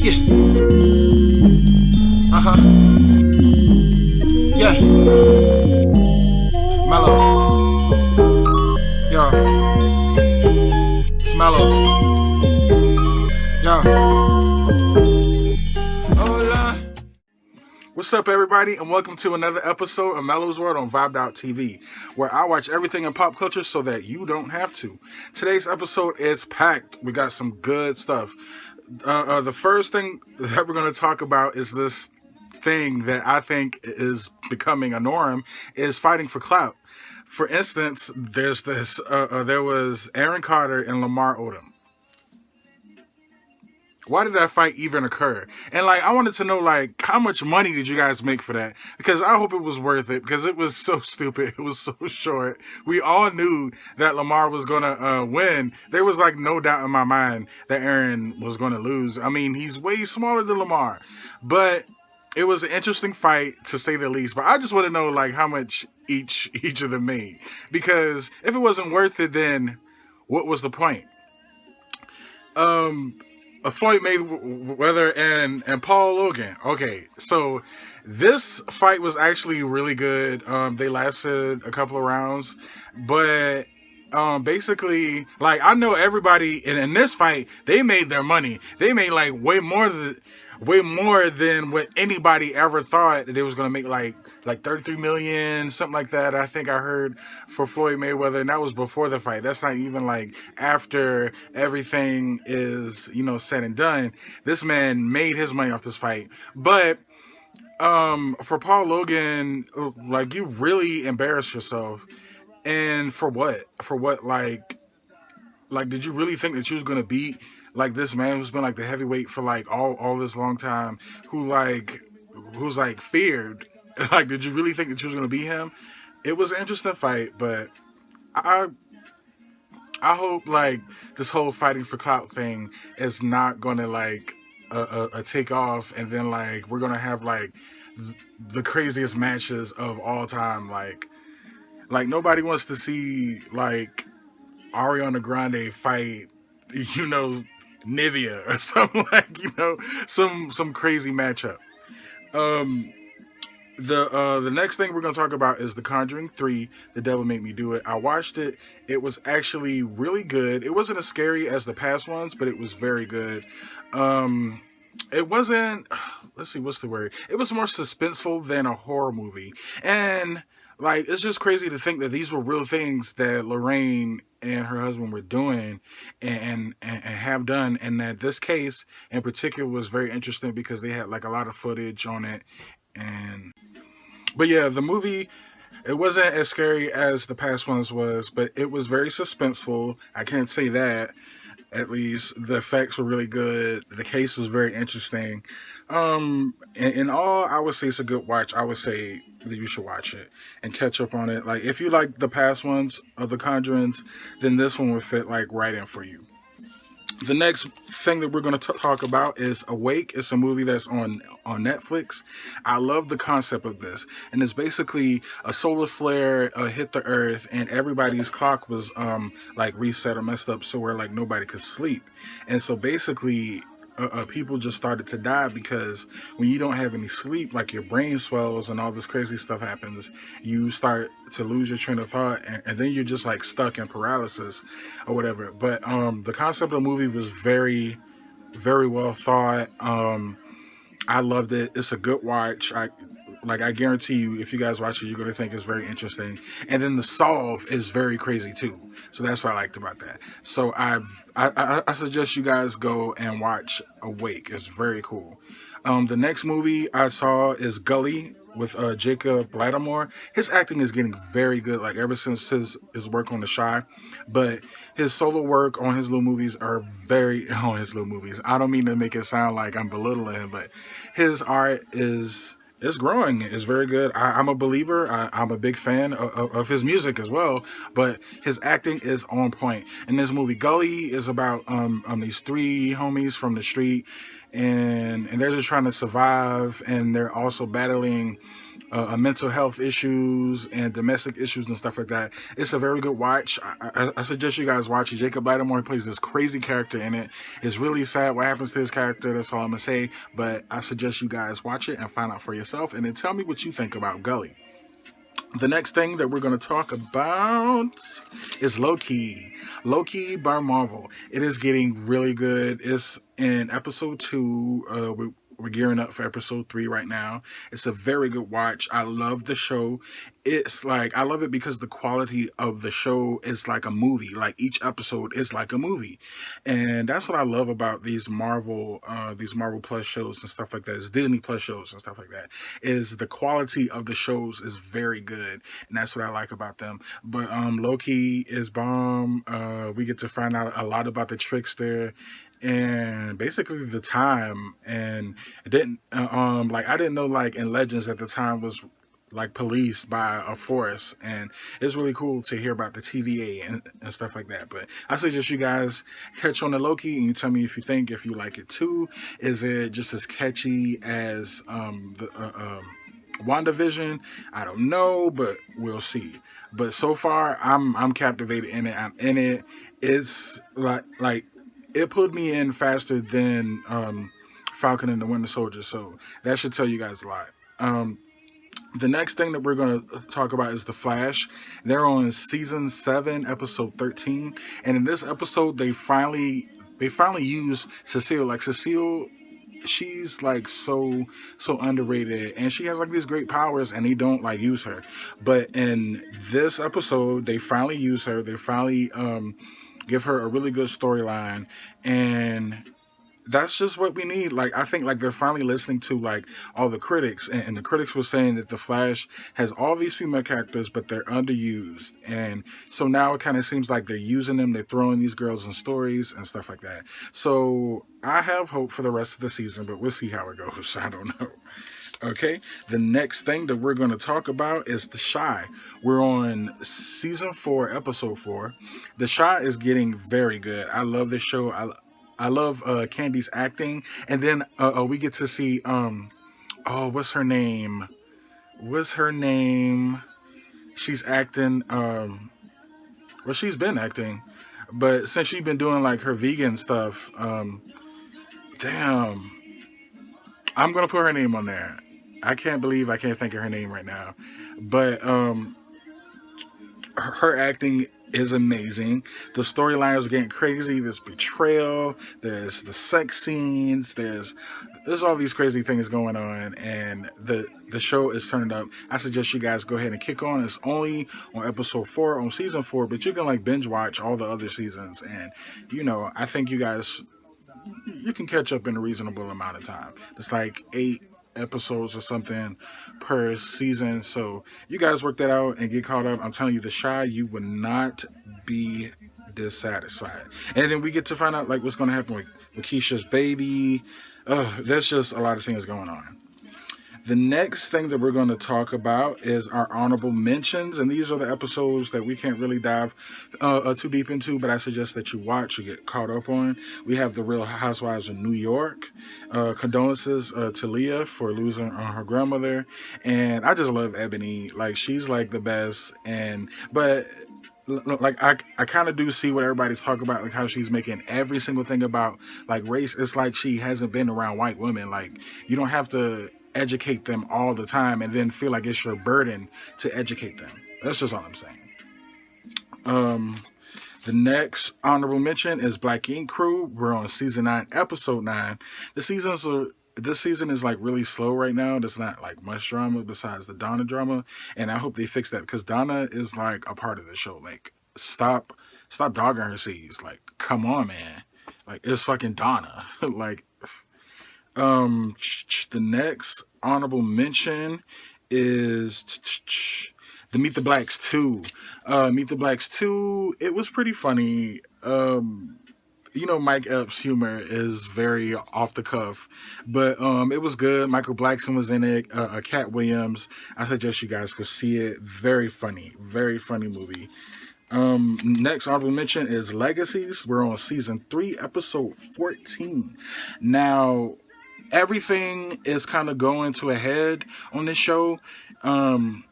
Yeah. Yeah. Mellow. Yo. It's mellow. Yo. Hola. What's up, everybody, and welcome to another episode of Mellow's World on Vibe.tv, where I watch everything in pop culture so that you don't have to. Today's episode is packed. We got some good stuff. The first thing that we're going to talk about is this thing that I think is becoming a norm, is fighting for clout. For instance, there was Aaron Carter and Lamar Odom. Why did that fight even occur? And I wanted to know, how much money did you guys make for that? Because I hope it was worth it, because it was so stupid. It was so short. We all knew that Lamar was going to win. There was no doubt in my mind that Aaron was going to lose. I mean, he's way smaller than Lamar, but it was an interesting fight, to say the least. But I just want to know, how much each of them made. Because if it wasn't worth it, then what was the point? Floyd Mayweather and Paul Logan. Okay, so this fight was actually really good. They lasted a couple of rounds, but basically, I know everybody in this fight, they made their money. They made way more than what anybody ever thought that they was gonna make, like 33 million, something like that. I think I heard for Floyd Mayweather, and that was before the fight. That's not even after everything is, said and done. This man made his money off this fight. But for Paul Logan, you really embarrassed yourself. And for what? Did you really think that you was gonna beat this man who's been the heavyweight for all this long time, who's feared? Did you really think that you was gonna beat him? It was an interesting fight, but I hope this whole fighting for clout thing is not gonna a take off, and then we're gonna have the craziest matches of all time. Nobody wants to see Ariana Grande fight, Nivea or something, some crazy matchup. The next thing we're going to talk about is The Conjuring 3, The Devil Made Me Do It. I watched it. It was actually really good. It wasn't as scary as the past ones, but it was very good. It wasn't, let's see, what's the word? It was more suspenseful than a horror movie. And, it's just crazy to think that these were real things that Lorraine and her husband were doing and have done. And that this case in particular was very interesting because they had a lot of footage on it. But yeah, the movie, it wasn't as scary as the past ones was, but it was very suspenseful. I can't say that. At least the effects were really good. The case was very interesting. In all, I would say it's a good watch. I would say that you should watch it and catch up on it. If you like the past ones of the Conjurings, then this one would fit right in for you. The next thing that we're going to talk about is Awake. It's a movie that's on Netflix. I love the concept of this. And it's basically a solar flare hit the earth, and everybody's clock was reset or messed up, so where nobody could sleep. And so basically people just started to die because when you don't have any sleep, your brain swells and all this crazy stuff happens. You start to lose your train of thought, and then you're just stuck in paralysis or whatever. But the concept of the movie was very, very well thought. I loved it. It's a good watch. I guarantee you, if you guys watch it, you're going to think it's very interesting. And then the solve is very crazy too. So that's what I liked about that. So I suggest you guys go and watch Awake. It's very cool. The next movie I saw is Gully with Jacob Lattimore. His acting is getting very good, ever since his work on The Shy. But his solo work on his little movies are very on his little movies. I don't mean to make it sound like I'm belittling him, but his art is growing. It's very good. I'm a believer. I'm a big fan of his music as well, but his acting is on point. And this movie Gully is about these three homies from the street, and they're just trying to survive, and they're also battling mental health issues and domestic issues and stuff like that. It's a very good watch. I suggest you guys watch it. Jacob Lattimore plays this crazy character in it. It's really sad what happens to his character. That's all I'm gonna say. But I suggest you guys watch it and find out for yourself, and then tell me what you think about Gully. The next thing that we're going to talk about is Loki. Loki by Marvel. It is getting really good. It's in episode 2. We're gearing up for episode 3 right now. It's a very good watch. I love the show. It's like, I love it because the quality of the show is like a movie. Like each episode is like a movie. And that's what I love about these Marvel Plus shows and stuff like that. It's Disney Plus shows and stuff like that. Is the quality of the shows is very good. And that's what I like about them. But Loki is bomb. We get to find out a lot about the trickster and basically the time. And it didn't like, I didn't know like in Legends at the time was like policed by a force, and it's really cool to hear about the TVA and stuff like that. But I suggest you guys catch on to Loki and you tell me if you like it too. Is it just as catchy as the WandaVision? I don't know, but we'll see. But so far I'm captivated in it. I'm in it. It's like it pulled me in faster than Falcon and the Winter Soldier, so that should tell you guys a lot. The next thing that we're going to talk about is The Flash. They're on season 7, episode 13, and in this episode, they finally use Cecile. Like Cecile, she's like so underrated, and she has like these great powers, and they don't like use her. But in this episode, they finally use her. They finally give her a really good storyline, and that's just what we need. Like, I think like they're finally listening to like all the critics, and the critics were saying that the Flash has all these female characters, but they're underused. And so now it kind of seems like they're using them, they're throwing these girls in stories and stuff like that. So I have hope for the rest of the season, but we'll see how it goes. I don't know. Okay, the next thing that we're going to talk about is The Chi. We're on season 4, episode 4. The Chi is getting very good. I love this show. I love Candy's acting, and then we get to see what's her name? She's acting she's been acting, but since she's been doing like her vegan stuff, damn, I'm gonna put her name on there. I can't believe I can't think of her name right now, but her acting is amazing. The storylines are getting crazy. There's betrayal. There's the sex scenes. There's all these crazy things going on, and the show is turning up. I suggest you guys go ahead and kick on. It's only on episode 4 on season 4, but you can like binge watch all the other seasons, and I think you can catch up in a reasonable amount of time. It's like 8 episodes or something per season, so you guys work that out and get caught up. I'm telling you, The Chi, you would not be dissatisfied. And then we get to find out like what's going to happen with Keisha's baby. There's just a lot of things going on. The next thing that we're going to talk about is our honorable mentions, and these are the episodes that we can't really dive too deep into, but I suggest that you watch or get caught up on. We have The Real Housewives of New York. Condolences to Leah for losing her grandmother, and I just love Ebony. Like, she's like the best, but like I kind of do see what everybody's talking about, like how she's making every single thing about like race. It's like she hasn't been around white women. Like, you don't have to educate them all the time and then feel like it's your burden to educate them. That's just all I'm saying. The next honorable mention is Black Ink Crew. We're on season 9, episode 9. This season is like really slow right now. There's not like much drama besides the Donna drama, and I hope they fix that because Donna is like a part of the show. Like, stop dogging her seeds. Like, come on, man. Like, it's fucking Donna. Like, the next honorable mention is the Meet the Blacks 2. Meet the Blacks 2, it was pretty funny. Mike Epps' humor is very off the cuff, but it was good. Michael Blackson was in it. Cat Williams. I suggest you guys go see it. Very funny movie. Next honorable mention is Legacies. We're on season 3, episode 14. Now, everything is kind of going to a head on this show. And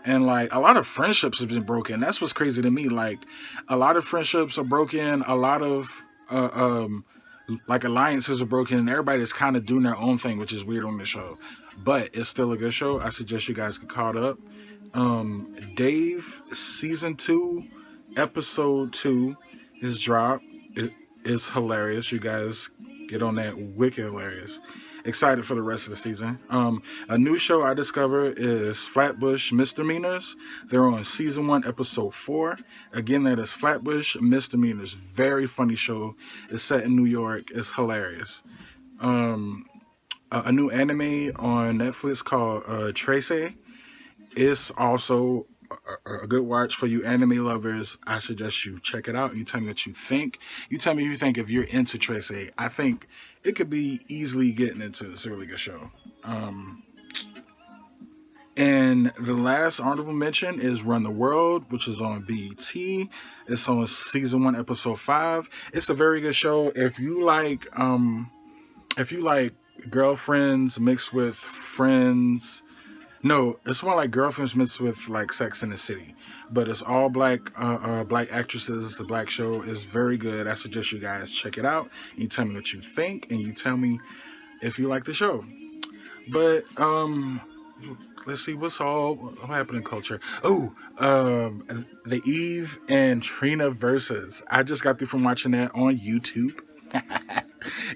like a lot of friendships have been broken. That's what's crazy to me. Like a lot of friendships are broken. A lot of like alliances are broken, and everybody's kind of doing their own thing, which is weird on the show. But it's still a good show. I suggest you guys get caught up. Dave season 2, episode 2 is dropped. It is hilarious. You guys get on that, wicked hilarious. Excited for the rest of the season. A new show I discovered is Flatbush Misdemeanors. They're on season 1, episode 4. Again, that is Flatbush Misdemeanors. Very funny show. It's set in New York. It's hilarious. A new anime on Netflix called Trace. It's also a good watch for you anime lovers. I suggest you check it out. You tell me what you think. You tell me what you think if you're into Trace. I think it could be easily getting into this. A really good show. And the last honorable mention is Run the World, which is on BET. It's on season 1, episode 5. It's a very good show. If you like girlfriends mixed with friends. No, it's more like girlfriends mixed with like Sex in the City, but it's all black actresses. It's a black show. It's very good. I suggest you guys check it out. You tell me what you think, and you tell me if you like the show. But let's see what happened in culture. Oh, the Eve and Trina Verzuz. I just got through from watching that on YouTube.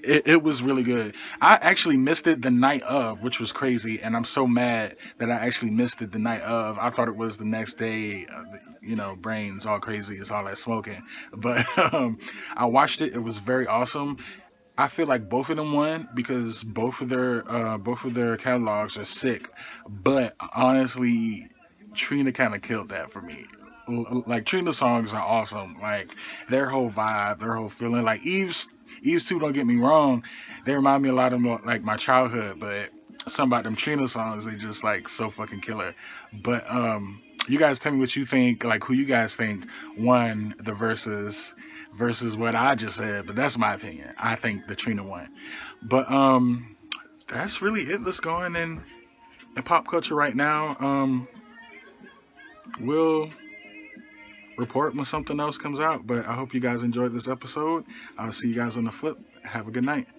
It was really good. I actually missed it the night of, which was crazy, and I'm so mad that I actually missed it the night of. I thought it was the next day. Brains all crazy. It's all that smoking. But I watched it. It was very awesome. I feel like both of them won because both of their catalogs are sick. But honestly, Trina kind of killed that for me. Like Trina's songs are awesome. Like their whole vibe, their whole feeling. Like Eve's too. Don't get me wrong. They remind me a lot of like my childhood. But some about them Trina songs, they just like so fucking killer. But you guys tell me what you think. Like who you guys think won the versus what I just said. But that's my opinion. I think the Trina won. But that's really it. Let's go in pop culture right now. We'll report when something else comes out, but I hope you guys enjoyed this episode. I'll see you guys on the flip. Have a good night.